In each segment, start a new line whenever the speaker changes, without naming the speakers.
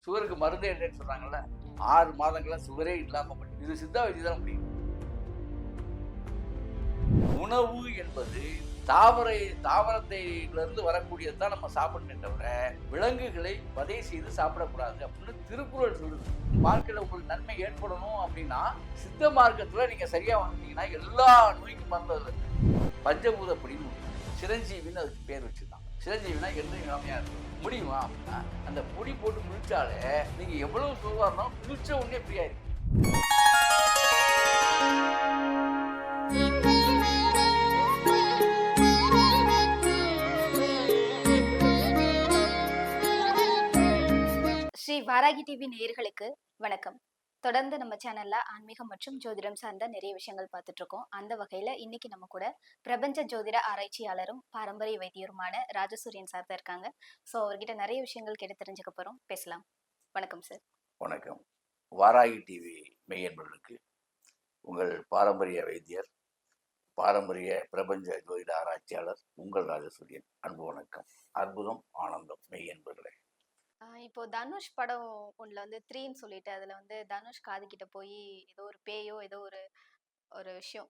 சுகருக்கு மருந்தே இல்லைன்னு சொல்றாங்கல்ல. 6 மாதங்களா சுகரே இல்லாம இது சித்தா வைத்தியம் தான் முடியும். உணவு என்பது தாவரத்திலிருந்து வரக்கூடியது தான் நம்ம சாப்பிடணுமே தவிர விலங்குகளை வதை செய்து சாப்பிடக்கூடாது அப்படின்னு திருக்குறள் சொல்லுது. வாழ்க்கையில உங்களுக்கு நன்மை ஏற்படணும் அப்படின்னா சித்த மார்க்கத்துல நீங்க சரியா வந்தீங்கன்னா எல்லா நோய்க்கும் மருந்து பஞ்சபூதப்படின்னு சிரஞ்சீவின்னு அதுக்கு பேர் வச்சுருக்காங்க. சிரஞ்சீவினா என்றும் இளமையா இருக்கும். முடியுமா அப்படின்னா அந்த பொடி போட்டு குளிச்சாலே நீங்க எவ்வளவு சுகமா இருந்தாலும் குளிச்ச உடனே ஃப்ரீ ஆயிருக்கு.
ஸ்ரீ வாராகி டிவி நேயர்களுக்கு வணக்கம். தொடர்ந்து நம்ம சேனல்ல ஆன்மீகம் மற்றும் ஜோதிடம் சார்ந்த நிறைய விஷயங்கள் பார்த்துட்டு இருக்கோம். அந்த வகையில இன்னைக்கு நம்ம கூட பிரபஞ்ச ஜோதிட ஆராய்ச்சியாளரும் பாரம்பரிய வைத்தியருமான ராஜசூரியன் சார் தான் இருக்காங்க. ஸோ அவர்கிட்ட நிறைய விஷயங்கள் கேட்டு தெரிஞ்சுக்க போறோம். பேசலாம். வணக்கம் சார்.
வணக்கம். வாராகி டிவி மெய்யன்பர்களுக்கு உங்கள் பாரம்பரிய வைத்தியர், பாரம்பரிய பிரபஞ்ச ஜோதிட ஆராய்ச்சியாளர் உங்கள் ராஜசூரியன். அன்பு வணக்கம். அற்புதம், ஆனந்தம் மெய்யன்பர்களே.
இப்போ தனுஷ் படம் ஒண்ணுல வந்து 3ன்னு சொல்லிட்டு அதுல வந்து தனுஷ் காது கிட்ட போய் ஏதோ ஒரு பேயோ ஏதோ ஒரு ஒரு விஷயம்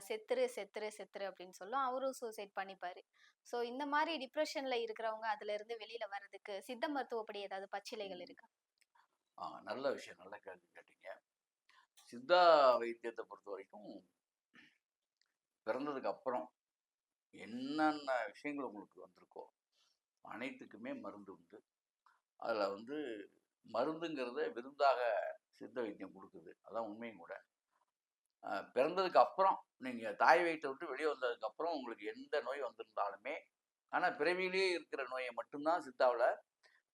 செத்துரு செத்துரு செத்துரு அப்படின்னு சொல்லும். அவரும் சூசைட் பண்ணிப்பாரு. ஸோ இந்த மாதிரி டிப்ரெஷன்ல இருக்கிறவங்க அதுல இருந்து வெளியில வர்றதுக்கு சித்த மருத்துவப்படி ஏதாவது பச்சிலைகள் இருக்கா?
நல்ல விஷயம், நல்ல கேள்வி கேட்டீங்க. சித்தா வைத்தியத்தை பொறுத்த வரைக்கும் பிறந்ததுக்கு அப்புறம் என்னென்ன விஷயங்கள் உங்களுக்கு வந்திருக்கோ அனைத்துக்குமே மருந்து உண்டு. அதில் வந்து மருந்துங்கிறத விருந்தாக சித்த வைத்தியம் கொடுக்குது. அதான் உண்மையும் கூட. பிறந்ததுக்கு அப்புறம் நீங்கள் தாய் வயிற்றை விட்டு வெளியே வந்ததுக்கப்புறம் உங்களுக்கு எந்த நோய் வந்திருந்தாலுமே, ஆனால் பிறவியிலேயே இருக்கிற நோயை மட்டும்தான் சித்தாவில்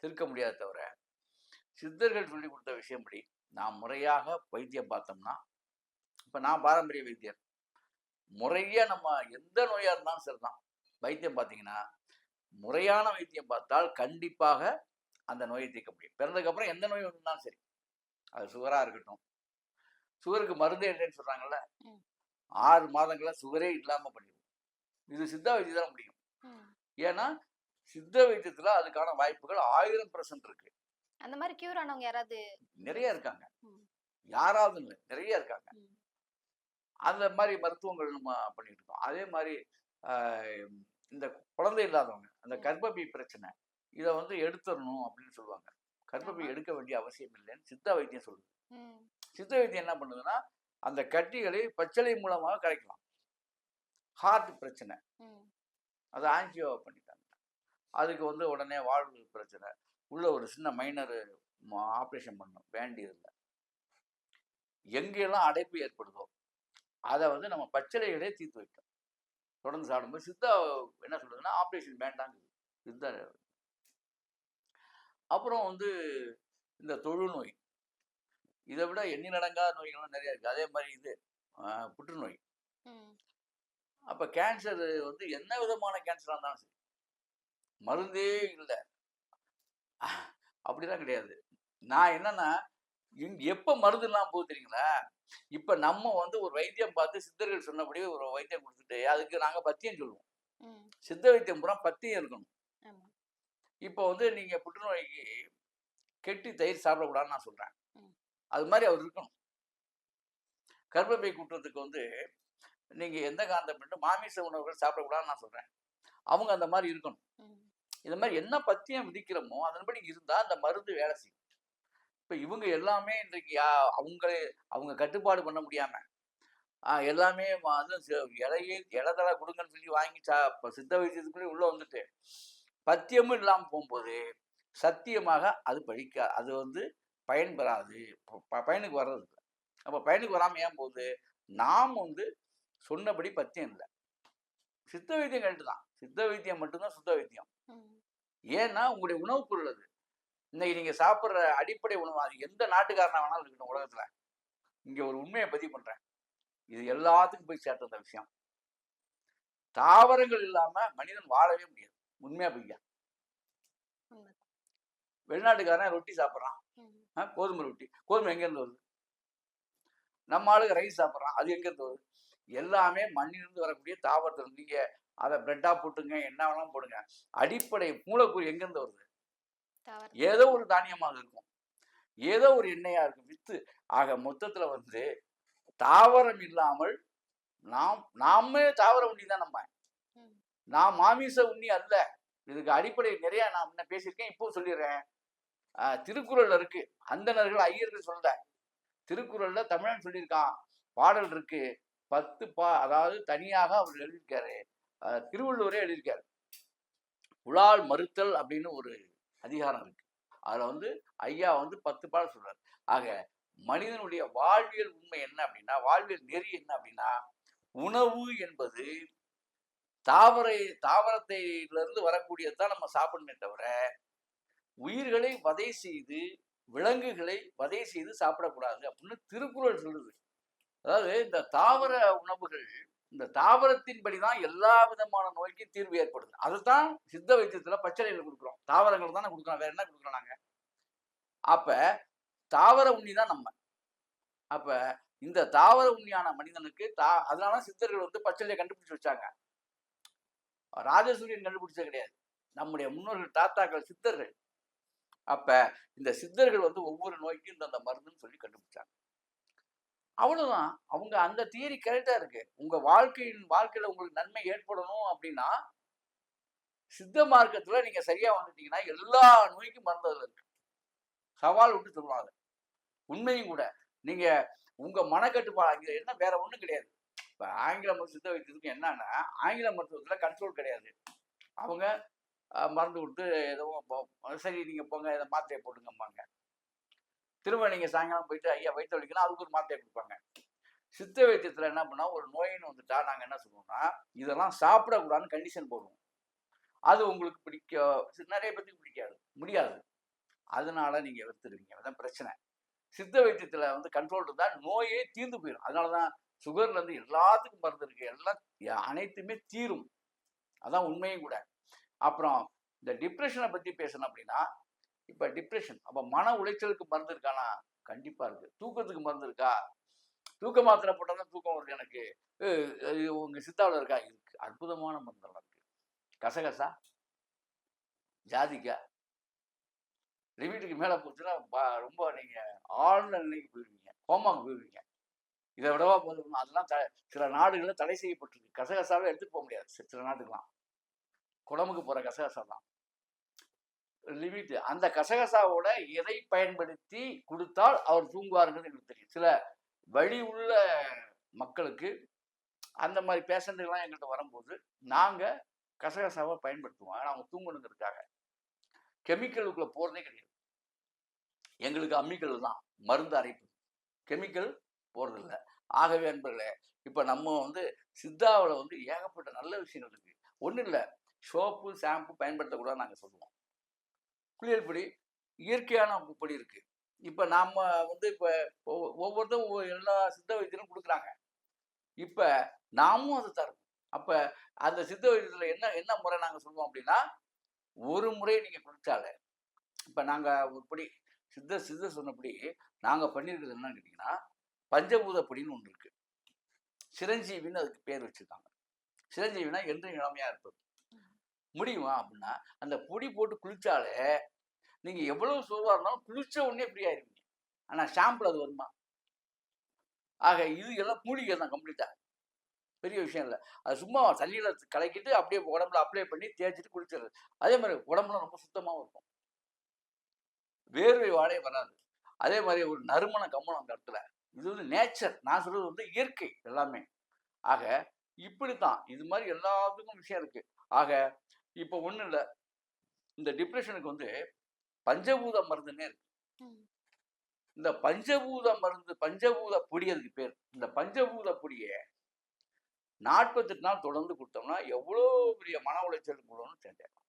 தீர்க்க முடியாத தவிர சித்தர்கள் சொல்லி கொடுத்த விஷயப்படி நான் முறையாக வைத்தியம் பார்த்தோம்னா, இப்போ நான் பாரம்பரிய வைத்தியர், முறையாக நம்ம எந்த நோயாக இருந்தாலும் சரிதான் வைத்தியம் பார்த்தீங்கன்னா முறையான வைத்தியம் பார்த்தால் கண்டிப்பாக அந்த நோயை தீர்க்க முடியும். பிறந்ததுக்கப்புறம் எந்த நோய் வந்தாலும் சரி, அது சுகராக இருக்கட்டும், சுகருக்கு மருந்தே இல்லைன்னு சொல்கிறாங்கல்ல, 6 மாதங்களா சுகரே இல்லாமல் பண்ணிடும். இது சித்தா வைத்தியம் தான் முடியும். ஏன்னா சித்த வைத்தியத்தில் அதுக்கான வாய்ப்புகள் 1000% இருக்கு.
அந்த மாதிரி கியூர் ஆனவங்க யாராவது
நிறைய இருக்காங்க. யாராவது இல்லை, நிறைய இருக்காங்க. அந்த மாதிரி மருத்துவங்கள் நம்ம பண்ணிட்டு இருக்கோம். அதே மாதிரி இந்த குழந்தை இல்லாதவங்க, அந்த கர்ப்பப்பை பிரச்சனை, இதை வந்து எடுத்துடணும் அப்படின்னு சொல்லுவாங்க. கர்ப்பப்பை எடுக்க வேண்டிய அவசியம் இல்லைன்னு சித்தா வைத்தியம் சொல்லுது. சித்த வைத்தியம் என்ன பண்ணுதுன்னா அந்த கட்டிகளை பச்சிலை மூலமாக கரைக்கலாம். ஹார்ட் பிரச்சனை, அதை ஆன்ஜியோ பண்ணிட்டாங்க. அதுக்கு வந்து உடனே வாழ்வு பிரச்சனை, உள்ள ஒரு சின்ன மைனர் ஆப்ரேஷன் பண்ணணும் வேண்டியதில்லை. எங்கெல்லாம் அடைப்பு ஏற்படுதோ அதை வந்து நம்ம பச்சிலைகளே தீர்த்து வைக்கும். தொடர்ந்து சாப்பிடும்போது சித்தா என்ன சொல்றதுன்னா ஆப்ரேஷன் வேண்டாங்குது சித்தா. அப்புறம் வந்து இந்த தொழுநோய், இதை விட எண்ணி நடங்காத நோய்கள்லாம் நிறைய இருக்கு. அதே மாதிரி இது புற்றுநோய். அப்ப கேன்சர் வந்து என்ன விதமான கேன்சரா இருந்தாலும் சரி, மருந்தே இல்லை அப்படிலாம் கிடையாது. நான் என்னன்னா எப்ப மருந்து இல்லாம போகுது தெரியுங்களா? இப்ப நம்ம வந்து ஒரு வைத்தியம் பார்த்து சித்தர்கள் சொன்னபடி ஒரு வைத்தியம் கொடுத்துட்டு அதுக்கு நாங்க பத்தியம் சொல்லுவோம். சித்த வைத்தியம் பூரா பத்தியம் இருக்கணும். இப்போ வந்து நீங்க புற்றுநோய்க்கு கெட்டி தயிர் சாப்பிடக்கூடாதுன்னு நான் சொல்றேன். அது மாதிரி அவர் இருக்கணும். கர்ப்பப்பை குற்றத்துக்கு வந்து நீங்க எந்த காந்தம் பண்ணிட்டு மாமிச உணவுகள் சாப்பிடக்கூடாதுன்னு நான் சொல்றேன். அவங்க அந்த மாதிரி இருக்கணும். இந்த மாதிரி என்ன பத்தியம் விதிக்கிறோமோ அதன்படி இருந்தா அந்த மருந்து வேலை செய்யும். இப்ப இவங்க எல்லாமே இன்றைக்கு அவங்க கட்டுப்பாடு பண்ண முடியாம எல்லாமே இலதலை கொடுங்கன்னு சொல்லி வாங்கி சித்த வைத்தியத்துக்குள்ளே உள்ள வந்துட்டு பத்தியமும் இல்லாம போகும்போது சத்தியமாக அது அது வந்து பயன் பெறாது, பயனுக்கு வர்றது இல்லை. அப்ப பயனுக்கு வராம ஏன் போகுது? நாம் வந்து சொன்னபடி பத்தியம் இல்லை. சித்த வைத்தியம் கரெக்டு தான், சித்த வைத்தியம் மட்டும்தான் சுத்த வைத்தியம். ஏன்னா உங்களுடைய உணவுப் பொருள் அது. இன்னைக்கு நீங்க சாப்பிட்ற அடிப்படை உணவு, அது எந்த நாட்டுக்காரனா வேணாலும் இருக்கட்டும் உலகத்துல. இங்க ஒரு உண்மையை பதிவு பண்றேன், இது எல்லாத்துக்கும் போய் சேர்த்த அந்த விஷயம். தாவரங்கள் இல்லாம மனிதன் வாழவே முடியாது. உண்மையா பொய்யா? வெளிநாட்டுக்காரன் ரொட்டி சாப்பிட்றான், கோதுமை ரொட்டி. கோதுமை எங்க இருந்து வருது? நம்ம ஆளுக்கு ரைஸ் சாப்பிட்றான், அது எங்க இருந்து வருது? எல்லாமே மண்ணிலிருந்து வரக்கூடிய தாவரத்தில். நீங்க அதை பிரெட்டா போட்டுங்க, என்ன வேணாலும் போடுங்க, அடிப்படை மூலக்கூறு எங்க இருந்து வருது? ஏதோ ஒரு தானியமாக இருக்கும். ஏதோ ஒரு எண்ணெயா இருக்கும் வித்து. ஆக மொத்தத்துல வந்து தாவரம் இல்லாமல் நாமே தாவர உண்ணி தான் நம்ம.
ம்.
நான் மாமிச உண்ணி அல்ல. இதுக்கு அடிப்படை நிறைய நான் முன்ன பேசியிருக்கேன். இப்போ சொல்லிடுறேன். திருக்குறள்ல இருக்கு. அந்தணர்கள் ஐயர்கள் சொல்லல. திருக்குறள்ல தமிழன் சொல்லியிருக்கான். பாடல் இருக்கு. 10 அதாவது தனியாக அவர் எழுதியிருக்காரு. திருவள்ளுவரே எழுதியிருக்காரு. புலால் மறுத்தல் அப்படின்னு ஒரு அதிகாரம் இருக்கு. அதுல வந்து ஐயா வந்து 10 பாடல் சொல்றாரு. ஆக மனிதனுடைய வாழ்வியல் உண்மை என்ன அப்படின்னா, வாழ்வியல் நெறி என்ன அப்படின்னா, உணவு என்பது தாவரத்திலிருந்து வரக்கூடியதுதான் நம்ம சாப்பிடணுமே தவிர, உயிர்களை வதை செய்து, விலங்குகளை வதை செய்து சாப்பிடக்கூடாது அப்படின்னு திருக்குறள் சொல்லுது. அதாவது இந்த தாவர உணவுகள், இந்த தாவரத்தின்படிதான் எல்லா விதமான நோய்க்கும் தீர்வு ஏற்படுது. அதுதான் சித்த வைத்தியத்துல பச்சளையில கொடுக்குறோம். தாவரங்கள் தானே கொடுக்குறோம். வேற என்ன கொடுக்குறோம் நாங்க? அப்ப தாவர உண்ணி தான் நம்ம. அப்ப இந்த தாவர உண்ணியான மனிதனுக்கு அதனால சித்தர்கள் வந்து பச்சளையை கண்டுபிடிச்சு வச்சாங்க. ராஜசூரியன் கண்டுபிடிச்சது கிடையாது. நம்முடைய முன்னோர்கள் தாத்தாக்கள் சித்தர்கள். அப்ப இந்த சித்தர்கள் வந்து ஒவ்வொரு நோய்க்கும் இந்த மருந்துன்னு சொல்லி கண்டுபிடிச்சாங்க. அவ்வளவுதான். அவங்க அந்த தியரி கரெக்டா இருக்கு. உங்க வாழ்க்கையில உங்களுக்கு நன்மை ஏற்படணும் அப்படின்னா, சித்த மார்க்கத்துல நீங்க சரியா வந்துட்டீங்கன்னா எல்லா நோய்க்கும் மருந்து அதுல இருக்கு. சவால் விட்டு சொல்லுவாங்க. உண்மையும் கூட. நீங்க உங்க மனக்கட்டுப்பாடு அங்க என்ன வேற ஒண்ணும் கிடையாது. இப்ப ஆங்கில மருத்துவ சித்த வைத்தியத்துக்கு என்னன்னா, ஆங்கில மருத்துவத்துல கண்ட்ரோல் கிடையாது. அவங்க மருந்து கொடுத்து ஏதோ சரி நீங்க போங்க இதை மாத்திரையை போட்டுங்கம்பாங்க. திரும்ப நீங்க சாயங்காலம் போயிட்டு ஐயா வயிற்று வலிக்கணும் அதுக்கு ஒரு மாத்திரையை கொடுப்பாங்க. சித்த வைத்தியத்துல என்ன பண்ணா ஒரு நோயின்னு வந்துட்டா நாங்க என்ன சொல்லுவோம்னா இதெல்லாம் சாப்பிடக்கூடாதுன்னு கண்டிஷன் போடுவோம். அது உங்களுக்கு நிறைய பேருக்கு பிடிக்காது, முடியாது. அதனால நீங்க எடுத்துருவீங்க. அதான் பிரச்சனை. சித்த வைத்தியத்துல வந்து கண்ட்ரோல் இருந்தா நோயே தீர்ந்து போயிடும். அதனாலதான் சுகர்ல இருந்து எல்லாத்துக்கும் மருந்து இருக்கு. எல்லாம் அனைத்துமே தீரும். அதான் உண்மையும் கூட. அப்புறம் இந்த டிப்ரெஷனை பத்தி பேசணும் அப்படின்னா, இப்ப டிப்ரெஷன் அப்ப மன உளைச்சலுக்கு மருந்து இருக்கானா? கண்டிப்பா இருக்கு. தூக்கத்துக்கு மருந்து இருக்கா? தூக்க மாத்திரை போட்டாதான் தூக்கம் வருது எனக்கு. உங்க சித்தாவில் இருக்கா? இருக்கு. அற்புதமான மருந்தெல்லாம் இருக்கு. கசகசா, ஜாதிக்காய், லிமிட்டுக்கு மேல போச்சுன்னா ரொம்ப நீங்க ஆழ்ந்த நிலைக்கு போயிருவீங்க, கோமாக்கு போயிருவீங்க. இதை விடவா போதும். அதெல்லாம் சில நாடுகள்ல தடை செய்யப்பட்டிருக்கு. கசகசாவே எடுத்துட்டு போக முடியாது சில நாட்டுக்கெல்லாம். குடமுக்கு போற கசகசா தான் லிமிட். அந்த கசகசாவோட எதை பயன்படுத்தி கொடுத்தால் அவர் தூங்குவாருங்கிறது எங்களுக்கு தெரியும். சில வழி உள்ள மக்களுக்கு அந்த மாதிரி பேஷண்ட்டுகள்லாம் எங்கள்கிட்ட வரும்போது நாங்க கசகசாவை பயன்படுத்துவோம். ஆனால் அவங்க தூங்கணுங்கிறதுக்காக. கெமிக்கலுக்குள்ள போறதே கிடையாது. எங்களுக்கு அம்மிக்கல் தான் மருந்து அரைப்பு. கெமிக்கல் போறதில்லை. ஆகவே அன்பர்களே, இப்ப நம்ம வந்து சித்தாவில் வந்து ஏகப்பட்ட நல்ல விஷயங்கள் இருக்கு. ஒன்றும் இல்லை, சோப்பு ஷாம்பு பயன்படுத்தக்கூடாது நாங்கள் சொல்லுவோம். குளியல் பொடி இயற்கையான பொடி இருக்கு. இப்ப நாம வந்து இப்ப ஒவ்வொருத்தரும் எல்லா சித்த வைத்தியரும் கொடுக்குறாங்க. இப்ப நாமும் அதை தரும். அப்ப அந்த சித்த வைத்தியத்துல என்ன என்ன முறை நாங்க சொல்லுவோம் அப்படின்னா, ஒரு முறை நீங்க குடிச்சாலே இப்ப நாங்க ஒருபடி சித்த சொன்னபடி நாங்க பண்ணிருக்கிறது என்னன்னு கேட்டீங்கன்னா, பஞ்சபூத பொடின்னு ஒன்று இருக்கு. சிரஞ்சீவின்னு அதுக்கு பேர் வச்சிருக்காங்க. சிரஞ்சீவினா என்றும் இளமையா இருப்பது. முடியுமா அப்படின்னா, அந்த பொடி போட்டு குளிச்சாலே நீங்க எவ்வளவு சோர்வா இருந்தாலும் குளிச்ச உடனே ஃப்ரீ ஆயிருவீங்க. ஆனா ஷாம்புல அது வருமா? ஆக இது எல்லாம் மூலிகை தான் கம்ப்ளீட்டா. பெரிய விஷயம் இல்லை. அது சும்மா தண்ணியில கலக்கிட்டு அப்படியே உடம்புல அப்ளை பண்ணி தேய்ச்சிட்டு குளிச்சிடுறது. அதே மாதிரி உடம்புல ரொம்ப சுத்தமாகவும் இருக்கும். வேர்வை வாடே வராது. அதே மாதிரி ஒரு நறுமண கம்மனம் அந்த இடத்துல. இது வந்து நேச்சர். நான் சொல்றது வந்து இயற்கை எல்லாமே. ஆக இப்படித்தான். இது மாதிரி எல்லாத்துக்கும் விஷயம் இருக்கு. ஆக இப்போ ஒண்ணும் இல்லை, இந்த டிப்ரெஷனுக்கு வந்து பஞ்சபூத மருந்துன்னே இருக்கு. இந்த பஞ்சபூத மருந்து, பஞ்சபூத பொடி அதுக்கு பேர். இந்த பஞ்சபூத பொடியை 48 நாள் தொடர்ந்து கொடுத்தோம்னா எவ்வளோ பெரிய மன உளைச்சல் கூடன்னு தெரிஞ்சிடலாம்.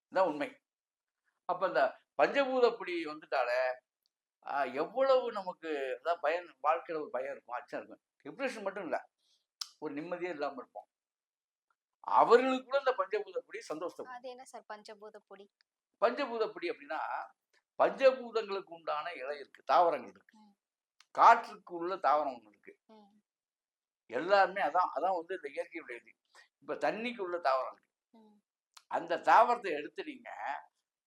இதுதான் உண்மை. அப்ப இந்த பஞ்சபூத பொடி வந்துட்டாலே எவ்வளவு நமக்கு அதான் பயம், வாழ்க்கையில ஒரு பயம் இருக்கும், அச்சம் இருக்கும். டிப்ரெஷன் மட்டும் இல்லை, ஒரு நிம்மதியே இல்லாமல் இருப்போம். அவர்களுக்கு கூட இந்த பஞ்சபூத பொடி சந்தோஷம்.
அது என்ன சார் பஞ்சபூத பொடி?
பஞ்சபூத பொடி அப்படின்னா, பஞ்சபூதங்களுக்கு உண்டான இலை இருக்கு, தாவரங்கள் இருக்கு. காற்றுக்கு உள்ள தாவரம் ஒன்று இருக்கு. எல்லாருமே அதான் வந்து இந்த இயற்கையுடைய இது. இப்ப தண்ணிக்கு உள்ள தாவரம் இருக்கு. அந்த தாவரத்தை எடுத்து நீங்க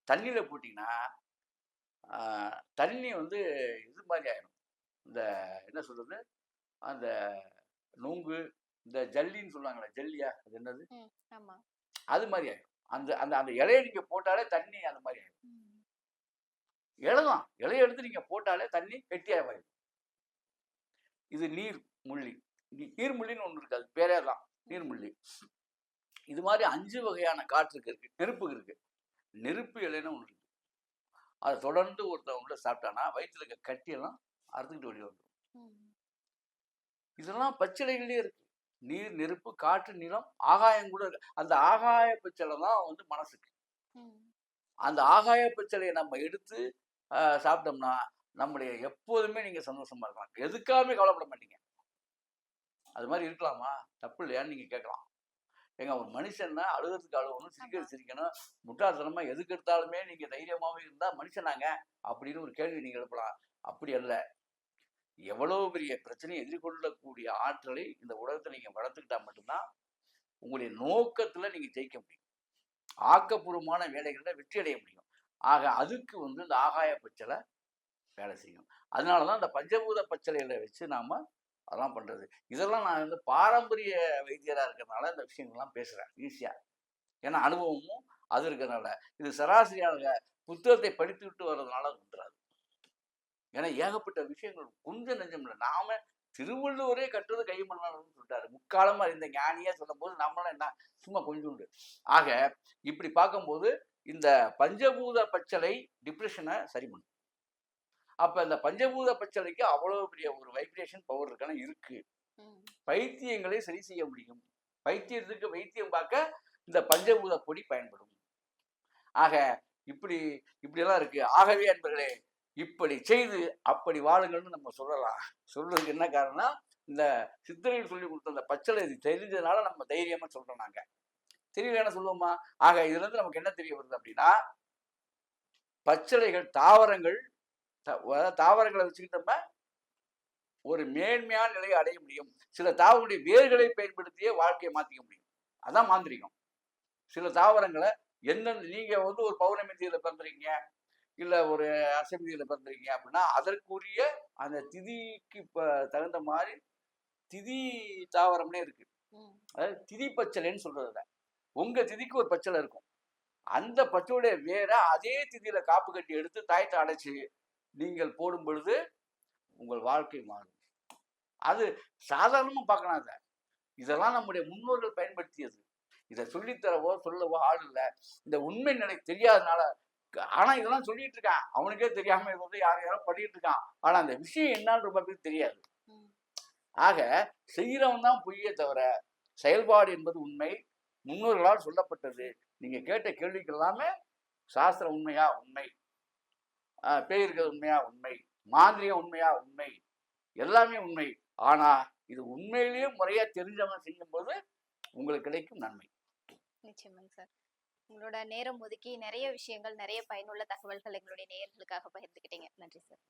தண்ணியில போட்டீங்கன்னா தண்ணி வந்து இது மாதிரி ஆயிடும். இந்த என்ன சொல்றது, அந்த நுங்கு, இந்த ஜல்லின்னு சொல்லுவாங்களே, ஜல்லியா அது என்னது,
ஆமா.
அது மாதிரி ஆயிடும். அந்த அந்த அந்த இலையை நீங்க போட்டாலே தண்ணி அந்த மாதிரி ஆயிடும். இலை தான், இலையை எடுத்து நீங்க போட்டாலே தண்ணி கெட்டியாயிடும். இது நீர் முள்ளி. நீர்முள்ளின்னு ஒன்று இருக்கு, அது பேரே தான் நீர்முள்ளி. இது மாதிரி 5 வகையான காற்றுக்கு இருக்கு, நெருப்புக்கு இருக்கு. நெருப்பு இலைன்னு ஒன்று இருக்கு. அதை தொடர்ந்து ஒருத்தன் உள்ள சாப்பிட்டானா வயிற்றுல இருக்க கட்டியெல்லாம் அறுத்துக்கிட்டு வெளியே வந்துடும். இதெல்லாம் பச்சிலைகளே இருக்கு. நீர், நெருப்பு, காற்று, நிலம், ஆகாயம் கூட இருக்கு. அந்த ஆகாய பச்சிலை தான் வந்து மனசுக்கு. அந்த ஆகாய பச்சிலையை நம்ம எடுத்து சாப்பிட்டோம்னா நம்முடைய எப்போதுமே நீங்க சந்தோஷமா இருக்கலாம், எதுக்காகவே கவலைப்பட மாட்டீங்க. அது மாதிரி இருக்கலாமா, தப்பு இல்லையான்னு நீங்க கேட்கலாம். ஏங்க, ஒரு மனுஷன்னா அழுகிறதுக்கு அழுகணும், சிரிக்கிறது சிரிக்கணும், முட்டாள்தனமா எதுக்கு எடுத்தாலுமே நீங்க தைரியமாவே இருந்தா மனுஷனாங்க அப்படின்னு ஒரு கேள்வி நீங்க எழுப்பலாம். அப்படி அல்ல. எவ்வளவு பெரிய பிரச்சனையை எதிர்கொள்ளக்கூடிய ஆற்றலை இந்த உலகத்தை நீங்க வளர்த்துக்கிட்டா மட்டும்தான் உங்களுடைய நோக்கத்துல நீங்க ஜெயிக்க முடியும், ஆக்கப்பூர்வமான வேலைகளில் வெற்றி அடைய முடியும். ஆக அதுக்கு வந்து இந்த ஆகாய பச்சலை வேலை செய்யும். அதனாலதான் இந்த பஞ்சபூத பச்சலைகளை வச்சு நாம அதெல்லாம் பண்றது. இதெல்லாம் நான் வந்து பாரம்பரிய வைத்தியரா இருக்கிறதுனால இந்த விஷயங்கள்லாம் பேசுறேன் ஈஸியா. ஏன்னா அனுபவமும் அது இருக்கிறதுனால. இது சராசரியாக புத்தகத்தை படித்து விட்டு வர்றதுனால அது வந்துடாது. ஏன்னா ஏகப்பட்ட விஷயங்கள் கொஞ்சம் நெஞ்சம் இல்லை. நாம திருவள்ளுவரே கட்டுறது கை மண்ணாளர்னு சொல்லிட்டாரு. முக்காலமா இந்த ஞானியே சொல்லும் போது நம்மளாம் என்ன சும்மா கொஞ்சோண்டு. ஆக இப்படி பார்க்கும்போது இந்த பஞ்சபூத பச்சலை டிப்ரெஷனை சரி பண்ணும். அப்ப இந்த பஞ்சபூத பச்சலைக்கு அவ்வளவு பெரிய ஒரு வைப்ரேஷன் பவர் இருக்கான இருக்கு. பைத்தியங்களை சரி செய்ய முடியும். பைத்தியத்துக்கு வைத்தியம் பார்க்க இந்த பஞ்சபூத பொடி பயன்படும். ஆக இப்படியெல்லாம் இருக்கு. ஆகவே அன்பர்களே, இப்படி செய்து அப்படி வாழுங்கள்னு நம்ம சொல்லலாம். சொல்றதுக்கு என்ன காரணம், இந்த சித்தர்கள் சொல்லி கொடுத்த அந்த பச்சளை தெரிஞ்சதுனால நம்ம தைரியமா சொல்றோம். நாங்க தெரியல என்ன சொல்லுவோமா. ஆக இதுல இருந்து நமக்கு என்ன தெரிய வருது அப்படின்னா, பச்சளைகள் தாவரங்களை வச்சுக்கிட்டு நம்ம ஒரு மேன்மையான நிலையை அடைய முடியும். சில தாவரங்களுடைய வேர்களை பயன்படுத்தியே வாழ்க்கையை மாத்திக்க முடியும். அதான் மாந்திரிகம். சில தாவரங்களை எந்தெந்த நீங்க வந்து ஒரு பௌர்ணமி தீயில பிறந்துறீங்க, இல்ல ஒரு அசமிதியில பிறந்துறீங்க அப்படின்னா அதற்குரிய அந்த திதிக்கு தகுந்த மாதிரி திதி தாவரம்னே இருக்கு. அதாவது திதி பச்சளைன்னு சொல்றதுல உங்க திதிக்கு ஒரு பச்சளை இருக்கும். அந்த பச்சையுடைய வேற அதே திதியில காப்பு கட்டி எடுத்து தாயத்தை அடைச்சு நீங்கள் போடும் பொழுது உங்கள் வாழ்க்கை மாறும். அது சாதாரணமா பார்க்கலாம். இதெல்லாம் நம்முடைய முன்னோர்கள் பயன்படுத்தியது. இதை சொல்லித்தரவோ சொல்லவோ ஆள் இல்லை. இந்த உண்மை நிலை தெரியாதனால. ஆனா இதெல்லாம் சொல்லிட்டு இருக்கான், அவனுக்கே தெரியாம இது வந்து யாரும் யாரும் பண்ணிட்டு இருக்கான். ஆனா அந்த விஷயம் என்னன்னு ரொம்ப பேருக்கு தெரியாது. ஆக செய்யறவன் தான் பொய்யே தவிர செயல்பாடு என்பது உண்மை, முன்னோர்களால் சொல்லப்பட்டது. நீங்க கேட்ட கேள்விக்கு எல்லாமே சாஸ்திரம் உண்மையா உண்மை, பேய் இருக்கிறது உண்மையா உண்மை, மாந்திரிகம் உண்மையா உண்மை, எல்லாமே உண்மை. ஆனா இது உண்மையிலேயே முறையா தெரிஞ்சவன் செய்யும் போது உங்களுக்கு கிடைக்கும் நன்மை.
நிச்சயமாங்க சார். உங்களோட நேரம் ஒதுக்கி நிறைய விஷயங்கள், நிறைய பயனுள்ள தகவல்கள் எங்களுடைய நேயர்களுக்காக பகிர்ந்துக்கிட்டீங்க. நன்றி சார்.